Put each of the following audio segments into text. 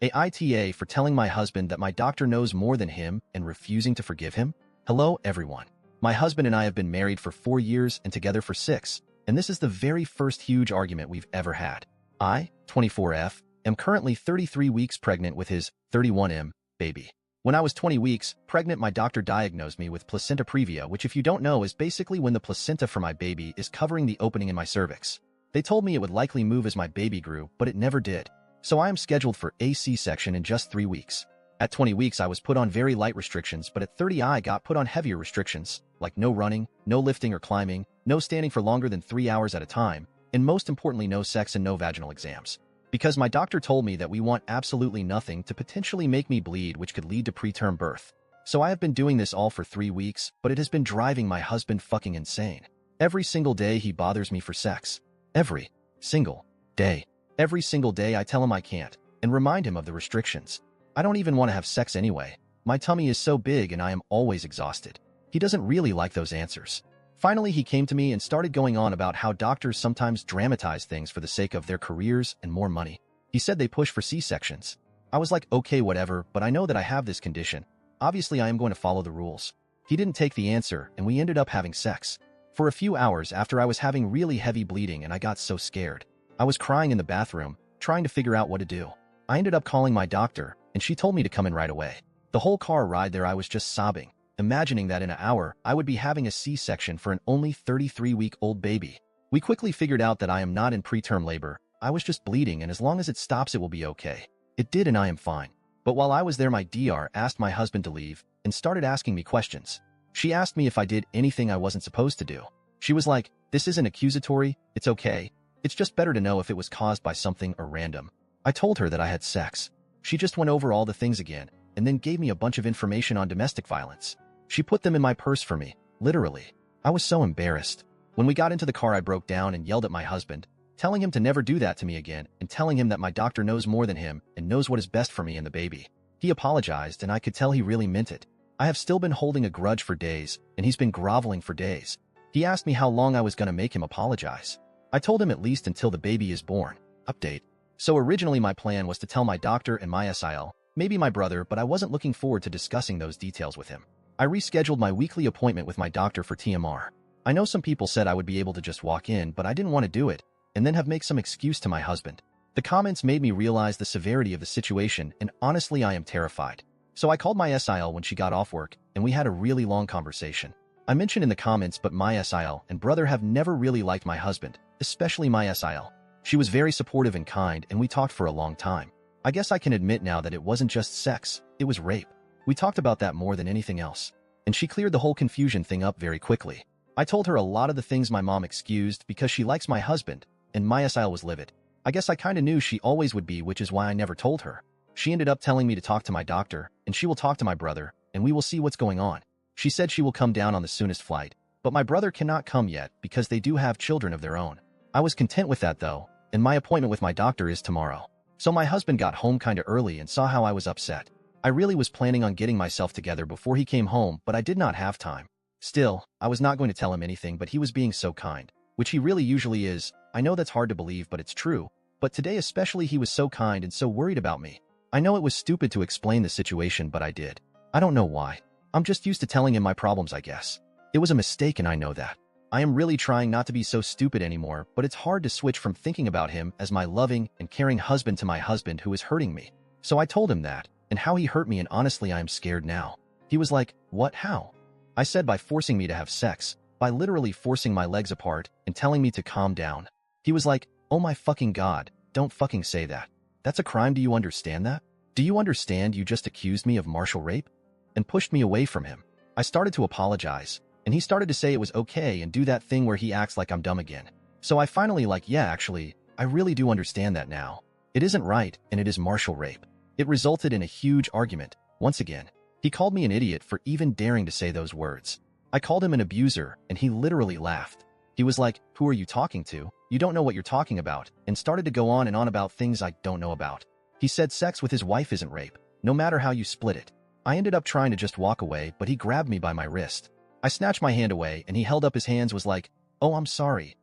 AITA for telling my husband that my doctor knows more than him and refusing to forgive him? Hello, everyone. My husband and I have been married for 4 years and together for 6, and this is the very first huge argument we've ever had. I, 24F, am currently 33 weeks pregnant with his 31M baby. When I was 20 weeks pregnant, my doctor diagnosed me with placenta previa, which if you don't know is basically when the placenta for my baby is covering the opening in my cervix. They told me it would likely move as my baby grew, but it never did. So I am scheduled for a C-section in just 3 weeks. At 20 weeks, I was put on very light restrictions, but at 30 I got put on heavier restrictions, like no running, no lifting or climbing, no standing for longer than 3 hours at a time, and most importantly, no sex and no vaginal exams. Because my doctor told me that we want absolutely nothing to potentially make me bleed, which could lead to preterm birth. So I have been doing this all for 3 weeks, but it has been driving my husband fucking insane. Every single day he bothers me for sex. Every single day. Every single day I tell him I can't, and remind him of the restrictions. I don't even want to have sex anyway. My tummy is so big and I am always exhausted. He doesn't really like those answers. Finally, he came to me and started going on about how doctors sometimes dramatize things for the sake of their careers and more money. He said they push for C-sections. I was like, okay, whatever, but I know that I have this condition. Obviously, I am going to follow the rules. He didn't take the answer, and we ended up having sex. For a few hours after I was having really heavy bleeding and I got so scared. I was crying in the bathroom, trying to figure out what to do. I ended up calling my doctor, and she told me to come in right away. The whole car ride there I was just sobbing, imagining that in an hour I would be having a C-section for an only 33-week-old baby. We quickly figured out that I am not in preterm labor. I was just bleeding, and as long as it stops it will be okay. It did, and I am fine. But while I was there, my DR asked my husband to leave and started asking me questions. She asked me if I did anything I wasn't supposed to do. She was like, "This isn't accusatory, it's okay. It's just better to know if it was caused by something or random." I told her that I had sex. She just went over all the things again, and then gave me a bunch of information on domestic violence. She put them in my purse for me, literally. I was so embarrassed. When we got into the car, I broke down and yelled at my husband, telling him to never do that to me again, and telling him that my doctor knows more than him and knows what is best for me and the baby. He apologized, and I could tell he really meant it. I have still been holding a grudge for days, and he's been groveling for days. He asked me how long I was going to make him apologize. I told him at least until the baby is born. Update. So originally my plan was to tell my doctor and my SIL, maybe my brother, but I wasn't looking forward to discussing those details with him. I rescheduled my weekly appointment with my doctor for TMR. I know some people said I would be able to just walk in, but I didn't want to do it, and then make some excuse to my husband. The comments made me realize the severity of the situation, and honestly I am terrified. So I called my SIL when she got off work, and we had a really long conversation. I mentioned in the comments, but my SIL and brother have never really liked my husband, especially my SIL. She was very supportive and kind, and we talked for a long time. I guess I can admit now that it wasn't just sex, it was rape. We talked about that more than anything else. And she cleared the whole confusion thing up very quickly. I told her a lot of the things my mom excused because she likes my husband, and my SIL was livid. I guess I kinda knew she always would be, which is why I never told her. She ended up telling me to talk to my doctor, and she will talk to my brother, and we will see what's going on. She said she will come down on the soonest flight, but my brother cannot come yet because they do have children of their own. I was content with that though, and my appointment with my doctor is tomorrow. So my husband got home kinda early and saw how I was upset. I really was planning on getting myself together before he came home, but I did not have time. Still, I was not going to tell him anything, but he was being so kind, which he really usually is. I know that's hard to believe, but it's true. But today especially he was so kind and so worried about me. I know it was stupid to explain the situation, but I did. I don't know why. I'm just used to telling him my problems, I guess. It was a mistake and I know that. I am really trying not to be so stupid anymore, but it's hard to switch from thinking about him as my loving and caring husband to my husband who is hurting me. So I told him that, and how he hurt me, and honestly I am scared now. He was like, "What? How?" I said by forcing me to have sex, by literally forcing my legs apart and telling me to calm down. He was like, "Oh my fucking god, don't fucking say that. That's a crime, do you understand that? Do you understand you just accused me of martial rape?" And pushed me away from him. I started to apologize, and he started to say it was okay and do that thing where he acts like I'm dumb again. So I finally yeah, actually, I really do understand that now. It isn't right, and it is martial rape. It resulted in a huge argument, once again. He called me an idiot for even daring to say those words. I called him an abuser, and he literally laughed. He was like, "Who are you talking to? You don't know what you're talking about," and started to go on and on about things I don't know about. He said sex with his wife isn't rape, no matter how you split it. I ended up trying to just walk away, but he grabbed me by my wrist. I snatched my hand away, and he held up his hands, was like, "Oh, I'm sorry.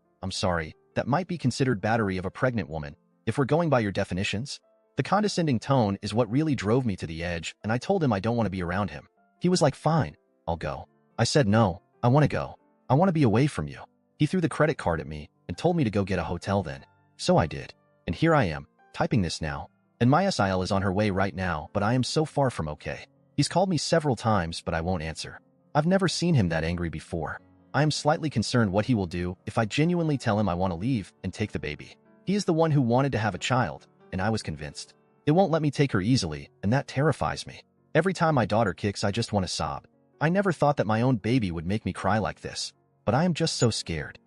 That might be considered battery of a pregnant woman, if we're going by your definitions." The condescending tone is what really drove me to the edge, and I told him I don't want to be around him. He was like, fine, I'll go. I said, no, I want to go. I want to be away from you. He threw the credit card at me and told me to go get a hotel then. So I did. And here I am, typing this now. And my SIL is on her way right now, but I am so far from okay. He's called me several times, but I won't answer. I've never seen him that angry before. I am slightly concerned what he will do if I genuinely tell him I want to leave and take the baby. He is the one who wanted to have a child, and I was convinced. It won't let me take her easily, and that terrifies me. Every time my daughter kicks, I just want to sob. I never thought that my own baby would make me cry like this, but I am just so scared.